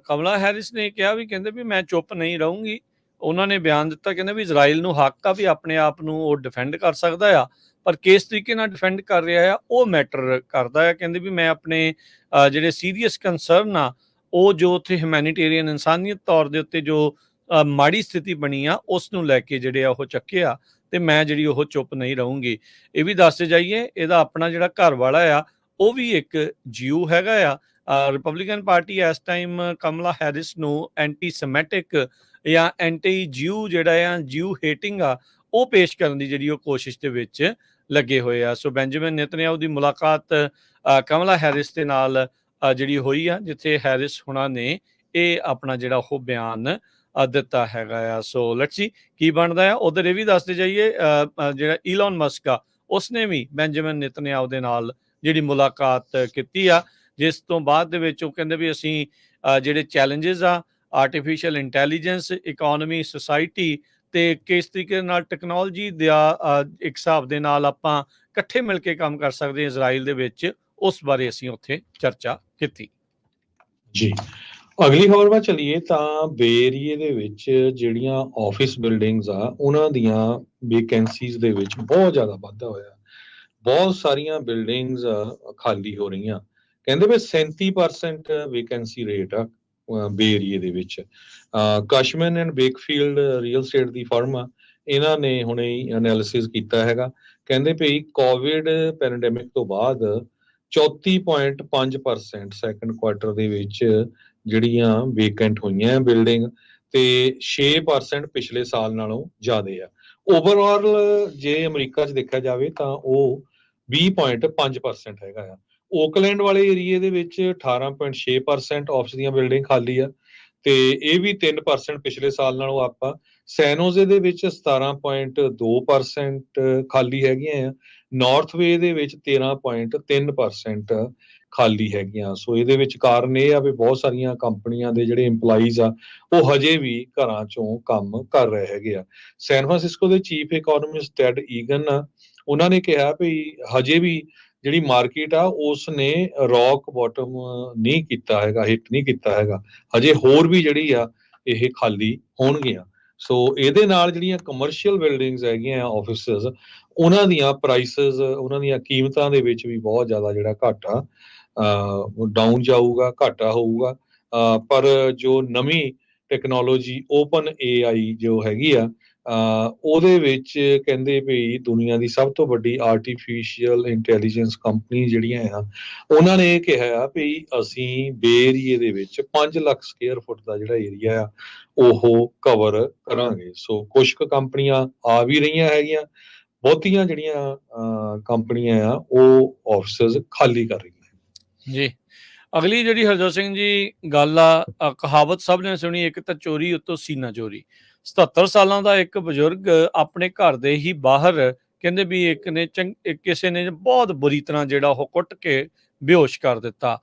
ਕਮਲਾ ਹੈਰਿਸ ਨੇ ਕਿਹਾ ਵੀ ਕਹਿੰਦੇ ਵੀ ਮੈਂ ਚੁੱਪ ਨਹੀਂ ਰਹੂੰਗੀ। ਉਹਨਾਂ ਨੇ ਬਿਆਨ ਦਿੱਤਾ, ਕਹਿੰਦੇ ਵੀ ਇਜ਼ਰਾਈਲ ਨੂੰ ਹੱਕ ਆ ਵੀ ਆਪਣੇ ਆਪ ਨੂੰ ਉਹ ਡਿਫੈਂਡ ਕਰ ਸਕਦਾ ਆ, ਪਰ ਕਿਸ ਤਰੀਕੇ ਨਾਲ ਡਿਫੈਂਡ ਕਰ ਰਿਹਾ ਆ ਉਹ ਮੈਟਰ ਕਰਦਾ ਆ। ਕਹਿੰਦੇ ਵੀ ਮੈਂ ਆਪਣੇ ਜਿਹੜੇ ਸੀਰੀਅਸ ਕੰਸਰਨ ਆ ਉਹ ਜੋ ਉੱਥੇ ਹਿਊਮੈਨੀਟੇਰੀਅਨ ਇਨਸਾਨੀਅਤ ਤੌਰ ਦੇ ਉੱਤੇ ਜੋ ਮਾੜੀ ਸਥਿਤੀ ਬਣੀ ਆ ਉਸ ਨੂੰ ਲੈ ਕੇ ਜਿਹੜੇ ਆ ਉਹ ਚੱਕੇ ਆ ਤੇ ਮੈਂ ਜਿਹੜੀ ਉਹ ਚੁੱਪ ਨਹੀਂ ਰਹੂੰਗੀ। ਇਹ ਵੀ ਦੱਸਦੇ ਜਾਈਏ ਇਹਦਾ ਆਪਣਾ ਜਿਹੜਾ ਘਰ ਵਾਲਾ ਆ ਉਹ ਵੀ ਇੱਕ ਜੀਓ ਹੈਗਾ ਆ। ਰਿਪਬਲਿਕਨ ਪਾਰਟੀ ਇਸ ਟਾਈਮ ਕਮਲਾ ਹੈਰਿਸ ਨੂੰ ਐਂਟੀ ਸਮੈਟਿਕ ਜਾਂ ਐਂਟੀ ਜਿਊ ਜਿਹੜਾ ਆ ਜਿਊ ਹੇਟਿੰਗ ਆ ਉਹ ਪੇਸ਼ ਕਰਨ ਦੀ ਜਿਹੜੀ ਉਹ ਕੋਸ਼ਿਸ਼ ਦੇ ਵਿੱਚ ਲੱਗੇ ਹੋਏ ਆ। ਸੋ ਬੈਂਜਾਮਿਨ ਨੇਤਨਯਾਹੂ ਦੀ ਮੁਲਾਕਾਤ ਕਮਲਾ ਹੈਰਿਸ ਦੇ ਨਾਲ ਜਿਹੜੀ ਹੋਈ ਆ, ਜਿੱਥੇ ਹੈਰਿਸ ਹੁਣਾਂ ਨੇ ਇਹ ਆਪਣਾ ਜਿਹੜਾ ਉਹ ਬਿਆਨ ਦਿੱਤਾ ਹੈਗਾ ਆ। ਸੋ ਲੈਟਸ ਸੀ ਕੀ ਬਣਦਾ ਆ। ਉਧਰ ਇਹ ਵੀ ਦੱਸਦੇ ਜਾਈਏ ਜਿਹੜਾ ਈਲਨ ਮਸਕ ਆ ਉਸਨੇ ਵੀ ਬੈਂਜਾਮਿਨ ਨੇਤਨਯਾਹੂ ਦੇ ਨਾਲ ਜਿਹੜੀ ਮੁਲਾਕਾਤ ਕੀਤੀ ਆ, ਜਿਸ ਤੋਂ ਬਾਅਦ ਦੇ ਵਿੱਚ ਉਹ ਕਹਿੰਦੇ ਵੀ ਅਸੀਂ ਜਿਹੜੇ ਚੈਲੰਜਸ ਆ ਆਰਟੀਫਿਸ਼ੀਅਲ ਇੰਟੈਲੀਜੈਂਸ, ਇਕੋਨਮੀ, ਸੁਸਾਇਟੀ ਤੇ ਕਿਸ ਤਰੀਕੇ ਨਾਲ ਟੈਕਨੋਲੋਜੀ ਦਾ ਇੱਕ ਹਿਸਾਬ ਦੇ ਨਾਲ ਆਪਾਂ ਇਕੱਠੇ ਮਿਲ ਕੇ ਕੰਮ ਕਰ ਸਕਦੇ ਹਾਂ ਇਜ਼ਰਾਈਲ ਦੇ ਵਿੱਚ, ਉਸ ਬਾਰੇ ਅਸੀਂ ਉੱਥੇ ਚਰਚਾ ਕੀਤੀ।
ਜੀ ਅਗਲੀ ਖਬਰ ਵੱਲ ਚੱਲੀਏ ਤਾਂ ਬੇ ਏਰੀਏ ਦੇ ਵਿੱਚ ਜਿਹੜੀਆਂ ਆਫਿਸ ਬਿਲਡਿੰਗਸ ਆ ਉਹਨਾਂ ਦੀਆਂ ਵੇਕੈਂਸੀਜ਼ ਦੇ ਵਿੱਚ ਬਹੁਤ ਜ਼ਿਆਦਾ ਵਾਧਾ ਹੋਇਆ। ਬਹੁਤ ਸਾਰੀਆਂ ਬਿਲਡਿੰਗਸ ਖਾਲੀ ਹੋ ਰਹੀਆਂ। ਕਹਿੰਦੇ ਵੀ 37% ਵੇਕੈਂਸੀ ਰੇਟ ਆ ਬੇ ਏਰੀਏ ਦੇ ਵਿੱਚ। ਕਸ਼ਮਨ and ਵੇਕਫੀਲਡ real estate the firm ਆ, ਇਹਨਾਂ ਨੇ ਹੁਣੇ ਐਨਾਲਿਸਿਸ ਕੀਤਾ ਹੈਗਾ। ਕਹਿੰਦੇ ਵੀ ਕੋਵਿਡ ਪੈਂਡੇਮਿਕ ਤੋਂ ਬਾਅਦ 34.5% ਸੈਕੰਡ ਕੁਆਰਟਰ ਦੇ ਵਿੱਚ ਜਿਹੜੀਆਂ ਵੇਕੈਂਟ ਹੋਈਆਂ ਬਿਲਡਿੰਗ ਤੇ 6% ਪਿਛਲੇ ਸਾਲ ਨਾਲੋਂ ਜ਼ਿਆਦਾ ਆ। ਓਵਰਆਲ ਜੇ ਅਮਰੀਕਾ 'ਚ ਦੇਖਿਆ ਜਾਵੇ ਤਾਂ ਉਹ 20.5% ਹੈਗਾ ਆ। ਓਕਲੈਂਡ ਵਾਲੇ ਏਰੀਏ ਦੇ ਵਿੱਚ 18.6% ਆਫਿਸ ਦੀਆਂ ਬਿਲਡਿੰਗ ਖਾਲੀ ਆ ਤੇ ਇਹ ਵੀ 3% ਪਿਛਲੇ ਸਾਲ ਨਾਲੋਂ ਆਪਾਂ। ਸੈਨੋਜ਼ੇ ਦੇ ਵਿੱਚ 17.2% ਖਾਲੀ ਹੈਗੀਆਂ ਆ। ਨਾਰਥ ਵੇ ਦੇ ਵਿੱਚ 13.3% ਖਾਲੀ ਹੈਗੀਆਂ। ਸੋ ਇਹਦੇ ਵਿੱਚ ਕਾਰਨ ਇਹ ਆ ਵੀ ਬਹੁਤ ਸਾਰੀਆਂ ਕੰਪਨੀਆਂ ਦੇ ਜਿਹੜੇ EMPLOYEES ਆ ਉਹ ਹਜੇ ਵੀ ਘਰਾਂ ਚੋਂ ਕੰਮ ਕਰ ਰਹੇ ਹੈਗੇ ਆ। ਸੈਨ ਫਰਾਂਸਿਸਕੋ ਦੇ ਚੀਫ ਇਕੋਨੋਮਿਸਟ ਟੈਡ ਈਗਨ ਆ, ਉਹਨਾਂ ਨੇ ਕਿਹਾ ਵੀ ਹਜੇ ਵੀ ਜਿਹੜੀ ਮਾਰਕੀਟ ਆ ਉਸ ਨੇ ਰੌਕ ਬਾਟਮ ਨਹੀਂ ਕੀਤਾ ਹੈਗਾ, ਹਿੱਟ ਨਹੀਂ ਕੀਤਾ ਹੈਗਾ, ਹਜੇ ਹੋਰ ਵੀ ਜਿਹੜੀ ਆ ਇਹ ਖਾਲੀ ਹੋਣਗੀਆਂ। ਸੋ ਇਹਦੇ ਨਾਲ ਜਿਹੜੀਆਂ ਕਮਰਸ਼ੀਅਲ ਬਿਲਡਿੰਗਸ ਹੈਗੀਆਂ ਆਫਿਸਿਸ, ਉਹਨਾਂ ਦੀਆਂ ਪ੍ਰਾਈਸਿਸ, ਉਹਨਾਂ ਦੀਆਂ ਕੀਮਤਾਂ ਦੇ ਵਿੱਚ ਵੀ ਬਹੁਤ ਜ਼ਿਆਦਾ ਜਿਹੜਾ ਘਾਟਾ ਡਾਊਨ ਜਾਊਗਾ, ਘਾਟਾ ਹੋਊਗਾ। ਪਰ ਜੋ ਨਵੀਂ ਟੈਕਨੋਲੋਜੀ ਓਪਨ AI ਜੋ ਹੈਗੀ ਆ, ਉਹਦੇ ਵਿੱਚ ਕਹਿੰਦੇ ਵੀ ਦੁਨੀਆ ਦੀ ਸਭ ਤੋਂ ਵੱਡੀ ਆਰਟੀਫਿਸ਼ੀਅਲ ਇੰਟੈਲੀਜੈਂਸ ਕੰਪਨੀ ਜਿਹੜੀਆਂ ਆ, ਉਹਨਾਂ ਨੇ ਇਹ ਕਿਹਾ ਆ ਵੀ ਅਸੀਂ ਬੇ ਏਰੀਏ ਦੇ ਵਿੱਚ 5 ਲੱਖ ਸਕੁਅਰ ਫੁੱਟ ਦਾ ਜਿਹੜਾ ਏਰੀਆ ਆ ਉਹ ਕਵਰ ਕਰਾਂਗੇ। ਸੋ ਕੁਝ ਕੁ ਕੰਪਨੀਆਂ ਆ ਵੀ ਰਹੀਆਂ ਹੈਗੀਆਂ, ਬਹੁਤੀਆਂ ਜਿਹੜੀਆਂ ਕੰਪਨੀਆਂ ਆ ਉਹ ਆਫਿਸਿਸ ਖਾਲੀ ਕਰ ਰਹੀਆਂ।
ਜੀ। ਅਗਲੀ ਜਿਹੜੀ ਹਰਜੋਤ ਸਿੰਘ ਜੀ ਗੱਲ ਆ, ਕਹਾਵਤ ਸਭ ਨੇ ਸੁਣੀ, ਇੱਕ ਤਾਂ ਚੋਰੀ ਉੱਤੋਂ ਸੀਨਾ ਚੋਰੀ। 77 ਸਾਲਾਂ ਦਾ ਇੱਕ ਬਜ਼ੁਰਗ ਆਪਣੇ ਘਰ ਦੇ ਹੀ ਬਾਹਰ ਕਹਿੰਦੇ ਵੀ ਕਿਸੇ ਨੇ ਬਹੁਤ ਬੁਰੀ ਤਰ੍ਹਾਂ ਜਿਹੜਾ ਉਹ ਕੁੱਟ ਕੇ ਬੇਹੋਸ਼ ਕਰ ਦਿੱਤਾ।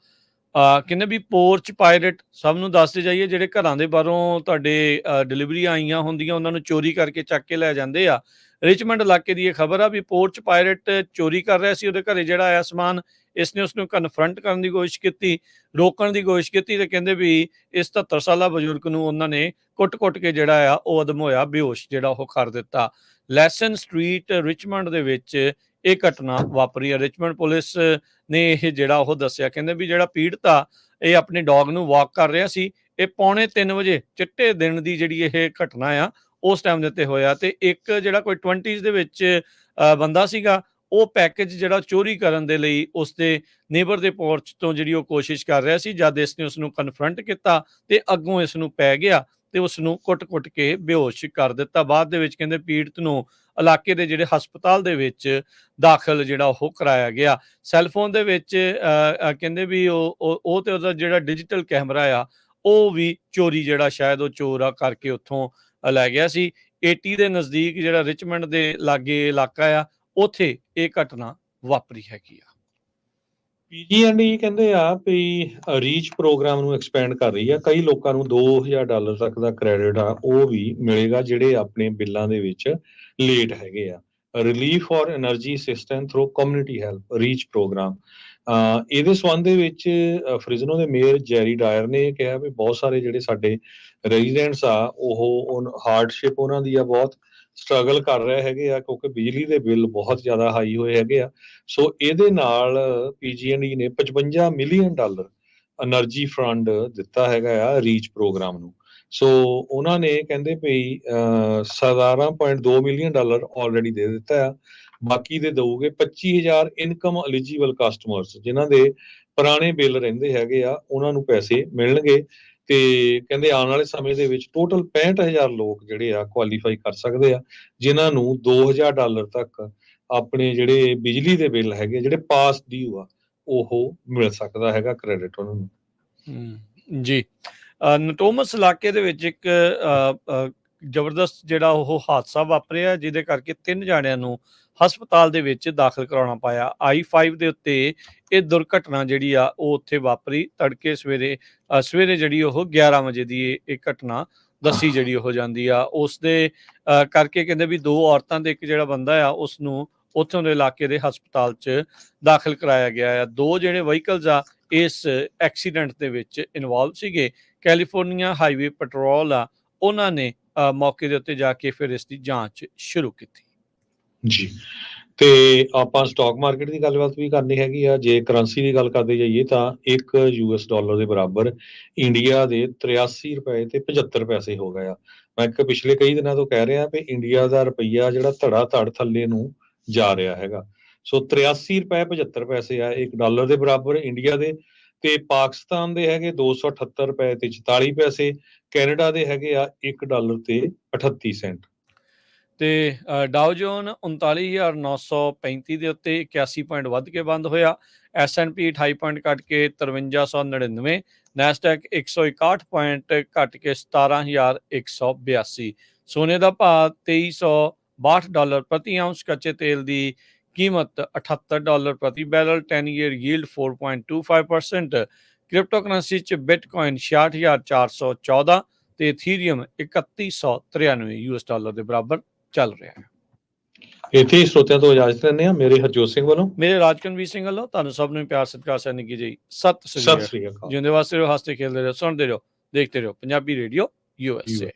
ਕਹਿੰਦੇ ਵੀ ਪੋਰਚ ਪਾਇਰੇਟ ਸਭ ਨੂੰ ਦੱਸਦੇ ਜਾਈਏ, ਜਿਹੜੇ ਘਰਾਂ ਦੇ ਬਾਹਰੋਂ ਤੁਹਾਡੇ ਡਿਲੀਵਰੀਆਂ ਆਈਆਂ ਹੁੰਦੀਆਂ ਉਹਨਾਂ ਨੂੰ ਚੋਰੀ ਕਰਕੇ ਚੱਕ ਕੇ ਲੈ ਜਾਂਦੇ ਆ। ਰਿਚਮੰਡ ਇਲਾਕੇ ਦੀ ਇਹ ਖਬਰ ਆ ਵੀ ਪੋਰਚ ਪਾਇਰੇਟ ਚੋਰੀ ਕਰ ਰਿਹਾ ਸੀ, ਉਹਦੇ ਘਰੇ ਜਿਹੜਾ ਆਇਆ ਸਮਾਨ, ਇਸਨੇ ਉਸਨੂੰ ਕਨਫਰੰਟ ਕਰਨ ਦੀ ਕੋਸ਼ਿਸ਼ ਕੀਤੀ, ਰੋਕਣ ਦੀ ਕੋਸ਼ਿਸ਼ ਕੀਤੀ, ਤੇ ਕਹਿੰਦੇ ਵੀ ਇਸ 77 ਸਾਲਾ ਬਜ਼ੁਰਗ ਨੂੰ ਉਹਨਾਂ ਨੇ ਕੁੱਟ-ਕੁੱਟ ਕੇ ਜਿਹੜਾ ਆ ਉਹ ਅਦਮ ਹੋਇਆ ਬੇਹੋਸ਼ ਜਿਹੜਾ ਉਹ ਕਰ ਦਿੱਤਾ। ਲੈਸਨ ਸਟਰੀਟ ਰਿਚਮੰਡ ਦੇ ਵਿੱਚ ਇਹ ਘਟਨਾ ਵਾਪਰੀ ਆ। ਰਿਚਮੰਡ ਪੁਲਿਸ ਨੇ ਇਹ ਜਿਹੜਾ ਉਹ ਦੱਸਿਆ, ਕਹਿੰਦੇ ਵੀ ਜਿਹੜਾ ਪੀੜਤ ਆ ਇਹ ਆਪਣੇ ਡੌਗ ਨੂੰ ਵਾਕ ਕਰ ਰਿਹਾ ਸੀ। ਇਹ 2:45 ਵਜੇ ਚਿੱਟੇ ਦਿਨ ਦੀ ਜਿਹੜੀ ਇਹ ਘਟਨਾ ਆ ਉਸ ਟਾਈਮ ਦੇ ਉੱਤੇ ਹੋਇਆ, ਤੇ ਇੱਕ ਜਿਹੜਾ ਕੋਈ 20s ਦੇ ਵਿੱਚ ਬੰਦਾ ਸੀਗਾ, ਉਹ ਪੈਕੇਜ ਜਿਹੜਾ ਚੋਰੀ ਕਰਨ ਦੇ ਲਈ ਉਸਦੇ ਨੇਬਰ ਦੇ ਪੋਰਚ ਤੋਂ ਜਿਹੜੀ ਉਹ ਕੋਸ਼ਿਸ਼ ਕਰ ਰਿਹਾ ਸੀ। ਜਦ ਇਸਨੇ ਉਸਨੂੰ ਕਨਫਰੰਟ ਕੀਤਾ ਤੇ ਅੱਗੋਂ ਇਸ ਨੂੰ ਪੈ ਗਿਆ ਤੇ ਉਸ ਨੂੰ ਕੁੱਟ-ਕੁੱਟ ਕੇ ਬੇਹੋਸ਼ ਕਰ ਦਿੱਤਾ। ਬਾਅਦ ਦੇ ਵਿੱਚ ਕਹਿੰਦੇ ਪੀੜਤ ਨੂੰ ਇਲਾਕੇ ਦੇ ਜਿਹੜੇ ਹਸਪਤਾਲ ਦੇ ਵਿੱਚ ਦਾਖਲ ਜਿਹੜਾ ਉਹ ਕਰਾਇਆ ਗਿਆ। ਸੈੱਲਫੋਨ ਦੇ ਵਿੱਚ ਕਹਿੰਦੇ ਵੀ ਉਹ ਤੇ ਉਹਦਾ ਜਿਹੜਾ ਡਿਜੀਟਲ ਕੈਮਰਾ ਆ ਉਹ ਵੀ ਚੋਰੀ ਜਿਹੜਾ ਸ਼ਾਇਦ ਉਹ ਚੋਰ ਆ ਕਰਕੇ ਉੱਥੋਂ ਲੈ ਗਿਆ ਸੀ। 80 ਦੇ ਨਜ਼ਦੀਕ ਜਿਹੜਾ ਰਿਚਮੰਡ ਦੇ ਲਾਗੇ ਇਲਾਕਾ ਆ, ਉੱਥੇ ਇਹ ਘਟਨਾ ਵਾਪਰੀ ਹੈਗੀ ਆ।
PG&E ਕਹਿੰਦੇ ਆ ਵੀ ਰੀਚ ਪ੍ਰੋਗਰਾਮ ਨੂੰ ਐਕਸਪੈਂਡ ਕਰ ਰਹੀ ਆ। ਕਈ ਲੋਕਾਂ ਨੂੰ $2000 ਤੱਕ ਦਾ ਕ੍ਰੈਡਿਟ ਆ ਉਹ ਵੀ ਮਿਲੇਗਾ ਜਿਹੜੇ ਆਪਣੇ ਬਿੱਲਾਂ ਦੇ ਵਿੱਚ ਲੇਟ ਹੈਗੇ ਆ। Relief for energy assistance through community help reach program. ਇਹਦੇ ਸੰਬੰਧ ਦੇ ਵਿੱਚ ਫ੍ਰਿਜ਼ਨੋ ਦੇ ਮੇਅਰ ਜੈਰੀ ਡਾਇਰ ਨੇ ਇਹ ਕਿਹਾ ਵੀ ਬਹੁਤ ਸਾਰੇ ਜਿਹੜੇ ਸਾਡੇ ਰੈਜ਼ੀਡੈਂਟਸ ਆ ਉਹ ਹਾਰਡਸ਼ਿਪ ਉਹਨਾਂ ਦੀ ਆ, ਬਹੁਤ ਸਟਰਗਲ ਕਰ ਰਹੇ ਹੈਗੇ ਆ ਕਿਉਂਕਿ ਬਿਜਲੀ ਦੇ ਬਿੱਲ ਬਹੁਤ ਜ਼ਿਆਦਾ ਹਾਈ ਹੋਏ ਹੈਗੇ ਆ। ਸੋ ਇਹਦੇ ਨਾਲ PG&E ਨੇ $55 ਮਿਲੀਅਨ એનર્ਜੀ ਫੰਡ ਦਿੱਤਾ ਹੈਗਾ ਆ ਰੀਚ ਪ੍ਰੋਗਰਾਮ ਨੂੰ। ਸੋ ਉਹਨਾਂ ਨੇ ਕਹਿੰਦੇ ਵੀ $17.2 ਮਿਲੀਅਨ ਆਲਰੇਡੀ ਦੇ ਦਿੱਤਾ ਆ, ਬਾਕੀ ਦੇ ਦਊਗੇ 25,000 ਇਨਕਮ ਐਲੀਜੀਬਲ ਕਸਟਮਰਸ ਜਿਨ੍ਹਾਂ ਦੇ ਪੁਰਾਣੇ ਬਿੱਲ ਰਹਿੰਦੇ ਹੈਗੇ ਆ, ਉਹਨਾਂ ਨੂੰ ਪੈਸੇ ਮਿਲਣਗੇ। ਤੇ ਕਹਿੰਦੇ ਆਉਣ ਵਾਲੇ ਸਮੇਂ ਦੇ ਵਿੱਚ ਟੋਟਲ 65,000 ਲੋਕ ਜਿਹੜੇ ਆ ਕੁਆਲੀਫਾਈ ਕਰ ਸਕਦੇ ਆ, ਜਿਨ੍ਹਾਂ ਨੂੰ $2,000 ਤੱਕ ਆਪਣੇ ਜਿਹੜੇ ਬਿਜਲੀ ਦੇ ਬਿੱਲ ਹੈਗੇ ਜਿਹੜੇ ਪਾਸ ਡਿਊ ਆ ਉਹ ਮਿਲ ਸਕਦਾ ਹੈਗਾ ਕ੍ਰੈਡਿਟ ਉਹਨਾਂ ਨੂੰ।
ਜੀ। ਨਟੋਮਸ ਇਲਾਕੇ ਦੇ ਵਿੱਚ ਇੱਕ ਜ਼ਬਰਦਸਤ ਜਿਹੜਾ ਉਹ ਹਾਦਸਾ ਵਾਪਰਿਆ, ਜਿਹਦੇ ਕਰਕੇ 3 ਜਾਣਿਆਂ ਨੂੰ ਹਸਪਤਾਲ ਦੇ ਵਿੱਚ ਦਾਖਲ ਕਰਾਉਣਾ ਪਾਇਆ। I-5 ਦੇ ਉੱਤੇ ਇਹ ਦੁਰਘਟਨਾ ਜਿਹੜੀ ਆ ਉਹ ਉੱਥੇ ਵਾਪਰੀ ਤੜਕੇ ਸਵੇਰੇ ਜਿਹੜੀ ਉਹ 11 ਵਜੇ ਦੀ ਇਹ ਘਟਨਾ ਦੱਸੀ ਜਿਹੜੀ ਉਹ ਜਾਂਦੀ ਆ। ਉਸ ਦੇ ਕਰਕੇ ਕਹਿੰਦੇ ਵੀ 2 ਔਰਤਾਂ ਤੇ ਇੱਕ ਜਿਹੜਾ ਬੰਦਾ ਆ ਉਸ ਨੂੰ ਉੱਥੋਂ ਦੇ ਇਲਾਕੇ ਦੇ ਹਸਪਤਾਲ 'ਚ ਦਾਖਲ ਕਰਾਇਆ ਗਿਆ ਆ। 2 ਜਿਹੜੇ ਵਹੀਕਲਸ ਆ ਇਸ ਐਕਸੀਡੈਂਟ ਦੇ ਵਿੱਚ ਇਨਵੋਲਵ ਸੀਗੇ। ਕੈਲੀਫੋਰਨੀਆ ਹਾਈਵੇ ਪੈਟਰੋਲ ਆ ਉਹਨਾਂ ਨੇ ਮੌਕੇ ਦੇ ਉੱਤੇ ਜਾ ਕੇ ਫਿਰ ਇਸ ਦੀ ਜਾਂਚ ਸ਼ੁਰੂ ਕੀਤੀ।
ਜੀ, ਤੇ ਆਪਾਂ ਸਟਾਕ ਮਾਰਕੀਟ ਦੀ ਗੱਲਬਾਤ ਵੀ ਕਰਨੀ ਹੈਗੀ ਆ। ਜੇ ਕਰੰਸੀ ਦੀ ਗੱਲ ਕਰਦੇ ਜਾਈਏ ਤਾਂ $1 ਦੇ ਬਰਾਬਰ ਇੰਡੀਆ ਦੇ $83.75 ਹੋ ਗਿਆ। ਮੈਂ ਪਿਛਲੇ ਕਈ ਦਿਨਾਂ ਤੋਂ ਕਹਿ ਰਿਹਾ ਵੀ ਇੰਡੀਆ ਦਾ ਰੁਪਈਆ ਜਿਹੜਾ ਧੜਾ ਧੜ ਥੱਲੇ ਨੂੰ ਜਾ ਰਿਹਾ ਹੈਗਾ। ਸੋ $83.75 ਆ $1 ਦੇ ਬਰਾਬਰ ਇੰਡੀਆ ਦੇ, ਤੇ ਪਾਕਿਸਤਾਨ ਦੇ ਹੈਗੇ $278.44, ਕੈਨੇਡਾ ਦੇ ਹੈਗੇ ਆ $1.38।
ਤੇ ਡਾਓ ਜੋਨ 39,935 ਦੇ ਉੱਤੇ 81 ਪੁਆਇੰਟ ਵੱਧ ਕੇ ਬੰਦ ਹੋਇਆ। S&P 28 ਪੁਆਇੰਟ ਘਟ ਕੇ 53,199, ਨੈਸਡੈਕ 161 ਪੁਆਇੰਟ ਘਟ ਕੇ 17,182। ਸੋਨੇ ਦਾ ਭਾਅ $2362 ਪ੍ਰਤੀ ਆਉਂਸ, ਕੱਚੇ ਤੇਲ ਦੀ ਕੀਮਤ $78 ਪ੍ਰਤੀ barrel, 10 year yield 4.25%। Crypto currency 'ਚ ਬਿਟਕੋਇਨ 66,414 ਤੇ ਇਥੀਰੀਅਮ 3,193 $US ਦੇ ਬਰਾਬਰ ਚੱਲ ਰਿਹਾ ਹੈ।
ਇੱਥੇ ਹੀ ਸਰੋਤਿਆਂ ਤੋਂ ਇਜਾਜ਼ਤ ਲੈਂਦੇ ਹਾਂ। ਮੇਰੇ ਹਰਜੋਤ ਸਿੰਘ ਵੱਲੋਂ,
ਮੇਰੇ ਰਾਜਕਨਵੀਰ ਸਿੰਘ ਵੱਲੋਂ ਤੁਹਾਨੂੰ ਸਭ ਨੂੰ ਪਿਆਰ ਸਤਿਕਾਰ ਸਹਿ ਨਿੱਘੀ ਜੀ ਸਤਿ ਸ੍ਰੀ ਅਕਾਲ। ਜਿਉਂਦੇ ਵਾਸਤੇ ਰਹੋ, ਹੱਸਦੇ ਖੇਡਦੇ ਰਹੋ, ਸੁਣਦੇ ਰਹੋ, ਦੇਖਦੇ ਰਹੋ ਪੰਜਾਬੀ ਰੇਡੀਓ USA।